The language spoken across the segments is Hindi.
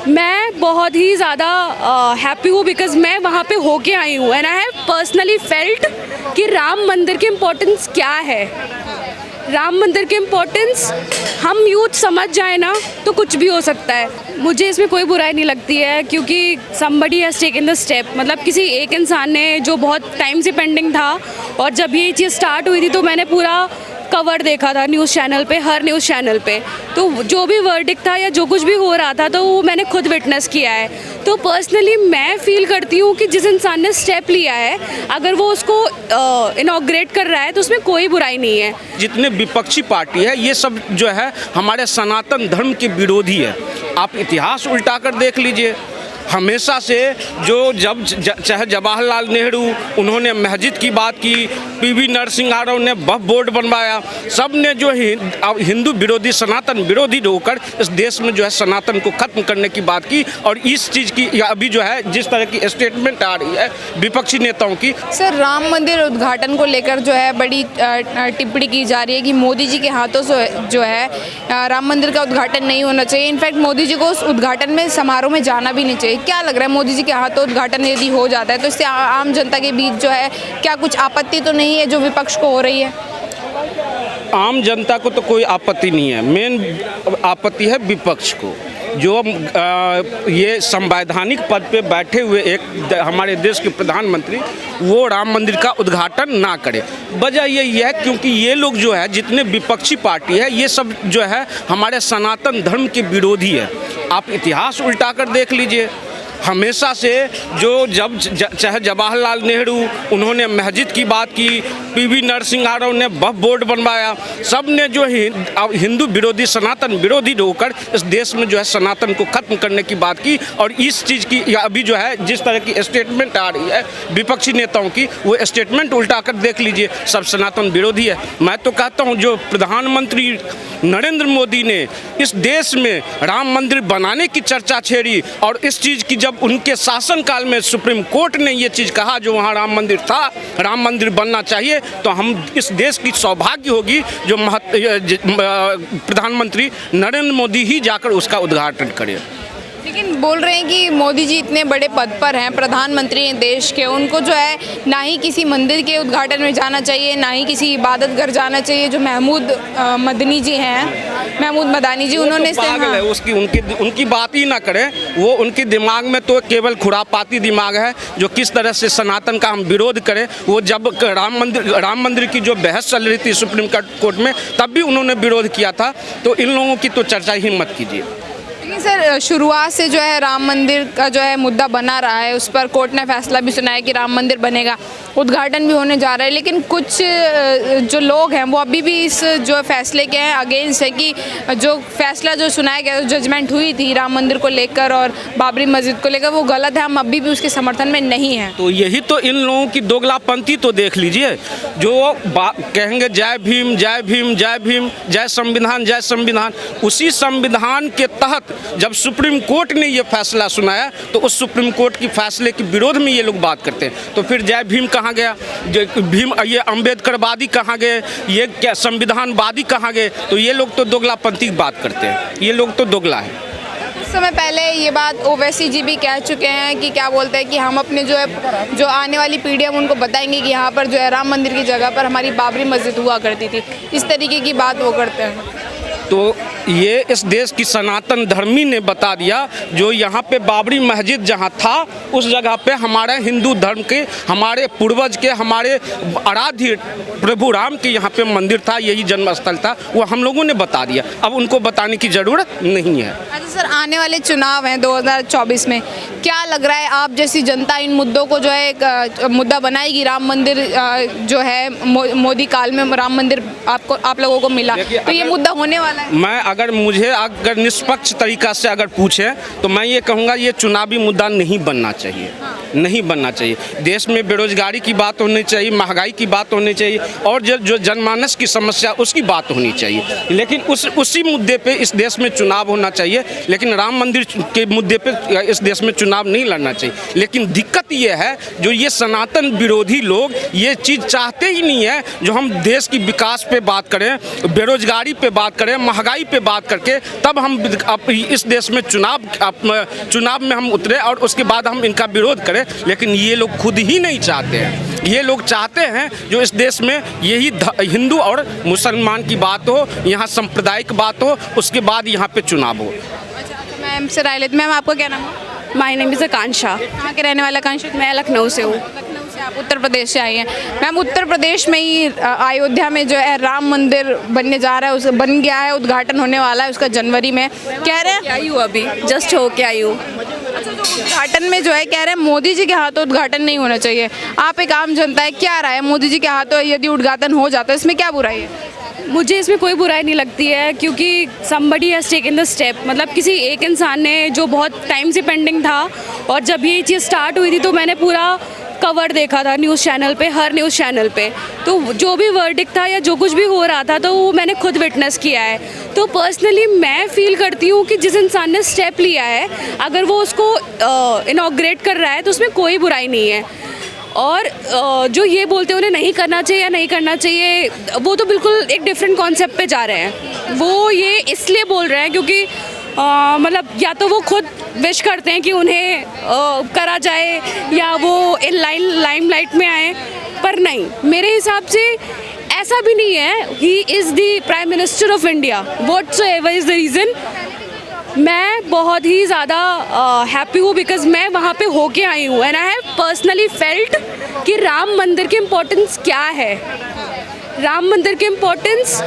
मैं बहुत ही ज़्यादा हैप्पी हूँ बिकॉज़ मैं वहाँ पे होके आई हूँ and I have personally felt कि राम मंदिर की इम्पोर्टेंस क्या है। राम मंदिर की इम्पोर्टेंस हम यूथ समझ जाए ना तो कुछ भी हो सकता है। मुझे इसमें कोई बुराई नहीं लगती है क्योंकि somebody has taken the step, मतलब किसी एक इंसान ने जो बहुत टाइम से पेंडिंग था और जब ये चीज़ स्टार्ट हुई थी तो मैंने पूरा कवर देखा था न्यूज़ चैनल पे, हर न्यूज़ चैनल पे। तो जो भी वर्डिक्ट था या जो कुछ भी हो रहा था तो वो मैंने खुद विटनेस किया है। तो पर्सनली मैं फील करती हूँ कि जिस इंसान ने स्टेप लिया है अगर वो उसको इनॉग्रेट कर रहा है तो उसमें कोई बुराई नहीं है। जितने विपक्षी पार्टी है ये सब जो है हमारे सनातन धर्म के विरोधी है। आप इतिहास उल्टा कर देख लीजिए, हमेशा से जो जब चाहे जवाहरलाल नेहरू उन्होंने मस्जिद की बात की, पीवी नरसिंह राव ने वक्फ बोर्ड बनवाया, सब ने जो हिंदू विरोधी सनातन विरोधी होकर इस देश में जो है सनातन को खत्म करने की बात की। और इस चीज़ की अभी जो है जिस तरह की स्टेटमेंट आ रही है विपक्षी नेताओं की। सर, राम मंदिर उद्घाटन को लेकर जो है बड़ी टिप्पणी की जा रही है कि मोदी जी के हाथों से जो है राम मंदिर का उद्घाटन नहीं होना चाहिए। इनफैक्ट मोदी जी को उस उद्घाटन में समारोह में जाना भी नहीं चाहिए। क्या लग रहा है, मोदी जी के हाथों उद्घाटन यदि हो जाता है तो इससे आम जनता के बीच जो है क्या कुछ आपत्ति तो नहीं है जो विपक्ष को हो रही है? आम जनता को तो कोई आपत्ति नहीं है, मेन आपत्ति है विपक्ष को। जो ये संवैधानिक पद पे बैठे हुए एक हमारे देश के प्रधानमंत्री वो राम मंदिर का उद्घाटन ना करे। वजह यही है क्योंकि ये लोग जो है जितने विपक्षी पार्टी है ये सब जो है हमारे सनातन धर्म के विरोधी है। आप इतिहास उल्टा कर देख लीजिए, हमेशा से जो जब चाहे जवाहरलाल नेहरू उन्होंने मस्जिद की बात की, पीवी नरसिंह राव ने वक्फ बोर्ड बनवाया, सब ने जो हिंदू विरोधी सनातन विरोधी होकर इस देश में जो है सनातन को खत्म करने की बात की। और इस चीज़ की अभी जो है जिस तरह की स्टेटमेंट आ रही है विपक्षी नेताओं की वो स्टेटमेंट उल्टा कर देख लीजिए, सब सनातन विरोधी है। मैं तो कहता हूँ जो प्रधानमंत्री नरेंद्र मोदी ने इस देश में राम मंदिर बनाने की चर्चा छेड़ी और इस चीज़ की जब उनके शासनकाल में सुप्रीम कोर्ट ने ये चीज़ कहा जो वहाँ राम मंदिर था, राम मंदिर बनना चाहिए, तो हम इस देश की सौभाग्य होगी जो प्रधानमंत्री नरेंद्र मोदी ही जाकर उसका उद्घाटन करें। लेकिन बोल रहे हैं कि मोदी जी इतने बड़े पद पर हैं, प्रधानमंत्री हैं देश के, उनको जो है ना ही किसी मंदिर के उद्घाटन में जाना चाहिए ना ही किसी इबादत घर जाना चाहिए। जो महमूद मदनी जी हैं, महमूद मदानी जी, उन्होंने तो पागल है, उसकी उनकी बात ही ना करें। वो उनके दिमाग में तो केवल खुरापाती दिमाग है जो किस तरह से सनातन का हम विरोध करें। वो जब राम मंदिर की जो बहस चल रही थी सुप्रीम कोर्ट में तब भी उन्होंने विरोध किया था। तो इन लोगों की तो चर्चा ही मत कीजिए। सर, शुरुआत से जो है राम मंदिर का जो है मुद्दा बना रहा है, उस पर कोर्ट ने फैसला भी सुनाया कि राम मंदिर बनेगा, उद्घाटन भी होने जा रहा है। लेकिन कुछ जो लोग हैं वो अभी भी इस जो फैसले के हैं अगेंस्ट है कि जो फैसला जो सुनाया गया, जजमेंट हुई थी राम मंदिर को लेकर और बाबरी मस्जिद को लेकर, वो गलत है, हम अभी भी उसके समर्थन में नहीं हैं। तो यही तो इन लोगों की दोगलापंथी तो देख लीजिए, जो कहेंगे जय भीम जय भीम जय भीम, जय संविधान, उसी संविधान के तहत जब सुप्रीम कोर्ट ने ये फैसला सुनाया तो उस सुप्रीम कोर्ट की फैसले के विरोध में ये लोग बात करते हैं। तो फिर जय भीम कहाँ गया, भीम ये अम्बेडकरवादी कहाँ गए, ये क्या संविधानवादी कहाँ गए? तो ये लोग तो दोगलापंथी बात करते हैं, ये लोग तो दोगला है। कुछ समय पहले ये बात ओवैसी जी भी कह चुके हैं कि क्या बोलते हैं कि हम अपने जो आने वाली पीढ़ी हम उनको बताएंगे कि यहाँ पर जो है राम मंदिर की जगह पर हमारी बाबरी मस्जिद हुआ करती थी। इस तरीके की बात वो करते हैं। तो ये इस देश की सनातन धर्मी ने बता दिया जो यहाँ पे बाबरी मस्जिद जहाँ था उस जगह पे हमारे हिंदू धर्म के, हमारे पूर्वज के, हमारे आराध्य प्रभु राम के यहाँ पे मंदिर था, यही जन्म स्थल था, वो हम लोगों ने बता दिया। अब उनको बताने की ज़रूरत नहीं है। अच्छा सर, आने वाले चुनाव हैं 2024 में, क्या लग रहा है आप जैसी जनता इन मुद्दों को जो है एक मुद्दा बनाएगी? राम मंदिर जो है मोदी काल में राम मंदिर आप लोगों को मिला, तो ये मुद्दा होने वाला है? मैं अगर निष्पक्ष तरीका से अगर पूछे तो मैं ये कहूँगा ये चुनावी मुद्दा नहीं बनना चाहिए, नहीं बनना चाहिए। देश में बेरोजगारी की बात होनी चाहिए, महंगाई की बात होनी चाहिए और जो जनमानस की समस्या उसकी बात होनी चाहिए। लेकिन उसी मुद्दे पे इस देश में चुनाव होना चाहिए, लेकिन राम मंदिर के मुद्दे पे इस देश में चुनाव चुनाव नहीं लड़ना चाहिए। लेकिन दिक्कत ये है जो ये सनातन विरोधी लोग ये चीज़ चाहते ही नहीं है जो हम देश की विकास पे बात करें, बेरोजगारी पे बात करें, महंगाई पे बात करके तब हम इस देश में चुनाव में हम उतरे और उसके बाद हम इनका विरोध करें। लेकिन ये लोग खुद ही नहीं चाहते हैं। ये लोग चाहते हैं जो इस देश में यही हिंदू और मुसलमान की बात हो, यहाँ सांप्रदायिक बात हो, उसके बाद यहाँ पे चुनाव हो। मैम से राय लेते। मैम आपका क्या नाम है? माय नेम इज़ आकांक्षा। कहाँ के रहने वाले आकांक्षा? मैं लखनऊ से हूँ। लखनऊ से। आप उत्तर प्रदेश से आई हैं। मैम उत्तर प्रदेश में ही अयोध्या में जो है राम मंदिर बनने जा रहा है, उस बन गया है, उद्घाटन होने वाला है उसका जनवरी में। कह रहे हैं आई हूँ अभी, जस्ट हो के आई हूँ। उद्घाटन में जो है कह रहे हैं मोदी जी के हाथों उद्घाटन नहीं होना चाहिए। आप एक आम जनता है, क्या राय है मोदी जी के हाथों यदि उद्घाटन हो जाता है, इसमें क्या बुराई है? मुझे इसमें कोई बुराई नहीं लगती है क्योंकि somebody has taken the step। मतलब किसी एक इंसान ने जो बहुत टाइम से पेंडिंग था, और जब ये चीज़ स्टार्ट हुई थी तो मैंने पूरा कवर देखा था न्यूज़ चैनल पे, हर न्यूज़ चैनल पे। तो जो भी वर्डिक्ट था या जो कुछ भी हो रहा था तो वो मैंने खुद विटनेस किया है। तो पर्सनली मैं फील करती हूँ कि जिस इंसान ने स्टेप लिया है, अगर वो उसको इनॉग्रेट कर रहा है तो उसमें कोई बुराई नहीं है। और जो ये बोलते हैं उन्हें नहीं करना चाहिए या नहीं करना चाहिए, वो तो बिल्कुल एक डिफरेंट कॉन्सेप्ट पे जा रहे हैं। वो ये इसलिए बोल रहे हैं क्योंकि मतलब या तो वो खुद विश करते हैं कि उन्हें करा जाए या वो इन लाइमलाइट में आए, पर नहीं, मेरे हिसाब से ऐसा भी नहीं है। He is the prime minister of India, whatsoever is the reason. मैं बहुत ही ज़्यादा हैप्पी हूँ बिकॉज़ मैं वहाँ पे होके आई हूँ and I have personally felt कि राम मंदिर की इम्पोर्टेंस क्या है। राम मंदिर की इम्पोर्टेंस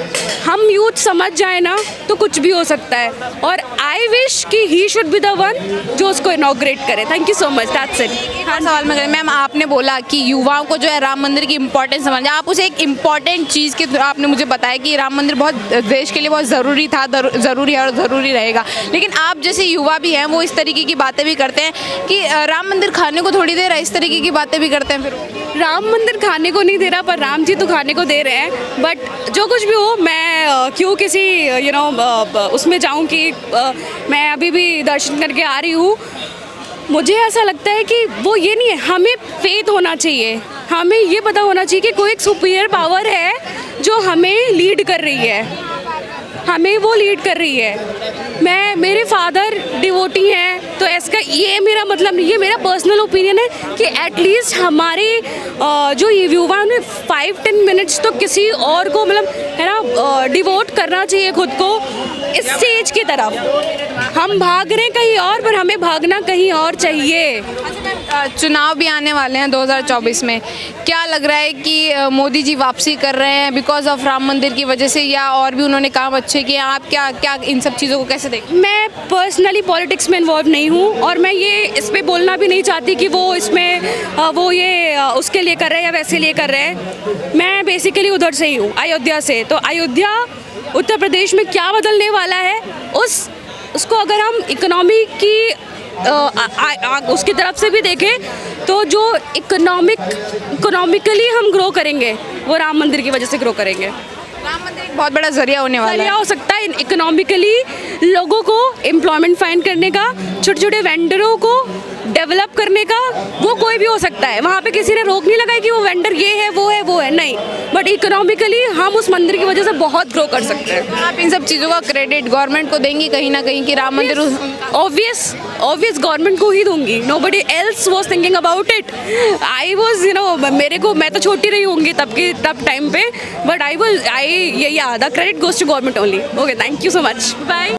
हम यूथ समझ जाए ना तो कुछ भी हो सकता है, और आई विश कि he should be the one जो उसको इनॉग्रेट करे। Thank you so much, that's it. हर सवाल में करें मैम, आपने बोला कि युवाओं को जो है राम मंदिर की इम्पोर्टेंस समझ, आप उसे एक इम्पॉर्टेंट चीज़ के थ्रू आपने मुझे बताया कि राम मंदिर बहुत देश के लिए बहुत ज़रूरी था, ज़रूरी है और ज़रूरी रहेगा। लेकिन आप जैसे युवा भी हैं वो इस तरीके की बातें भी करते हैं कि राम मंदिर खाने को थोड़ी देर इस तरीके की बातें भी करते हैं। फिर राम मंदिर खाने को नहीं दे रहा पर राम जी तो खाने को दे रहे हैं। बट जो कुछ भी हो, मैं क्यों किसी उसमें जाऊं कि मैं अभी भी दर्शन करके आ रही हूँ। मुझे ऐसा लगता है कि वो ये नहीं है, हमें फेथ होना चाहिए, हमें ये पता होना चाहिए कि कोई एक सुपीरियर पावर है जो हमें लीड कर रही है, हमें वो लीड कर रही है। मेरे फादर डिवोटी हैं तो इसका ये मेरा मतलब नहीं, ये मेरा पर्सनल ओपिनियन है कि एटलीस्ट हमारे जो युवा उन्हें 5-10 मिनट्स तो किसी और को मतलब है ना डिवोट करना चाहिए खुद को इस स्टेज की तरफ। हम भाग रहे हैं कहीं और, पर हमें भागना कहीं और चाहिए। चुनाव भी आने वाले हैं 2024 में, क्या लग रहा है कि मोदी जी वापसी कर रहे हैं बिकॉज ऑफ राम मंदिर की वजह से, या और भी उन्होंने काम अच्छे किए? आप क्या इन सब चीज़ों को कैसे देखते हैं? मैं पर्सनली पॉलिटिक्स में इन्वॉल्व नहीं हूँ और मैं ये इस पर बोलना भी नहीं चाहती कि वो इसमें वो ये उसके लिए कर रहे हैं या वैसे लिए कर रहे हैं। मैं बेसिकली उधर से ही हूँ, अयोध्या से। तो अयोध्या उत्तर प्रदेश में क्या बदलने वाला है उसको अगर हम इकोनॉमी की उसकी तरफ से भी देखें तो जो इकोनॉमिकली हम ग्रो करेंगे वो राम मंदिर की वजह से ग्रो करेंगे। राम मंदिर एक बहुत बड़ा जरिया होने वाला है। जरिया हो सकता है इकोनॉमिकली लोगों को एम्प्लॉयमेंट फाइंड करने का, छोटे छोटे वेंडरों को डेवलप करने का, वो कोई भी हो सकता है। वहाँ पे किसी ने रोक नहीं लगाई कि वो वेंडर ये है वो है नहीं, बट इकोनॉमिकली हम उस मंदिर की वजह से बहुत ग्रो कर सकते हैं। आप इन सब चीज़ों का क्रेडिट गवर्नमेंट को देंगी कहीं ना कहीं कि राम मंदिर? ऑब्वियस गवर्नमेंट को ही दूंगी। Nobody else was thinking about it. I was मैं तो छोटी रही होंगी तब टाइम पे, but the credit goes to government only. Okay, thank you so much, bye.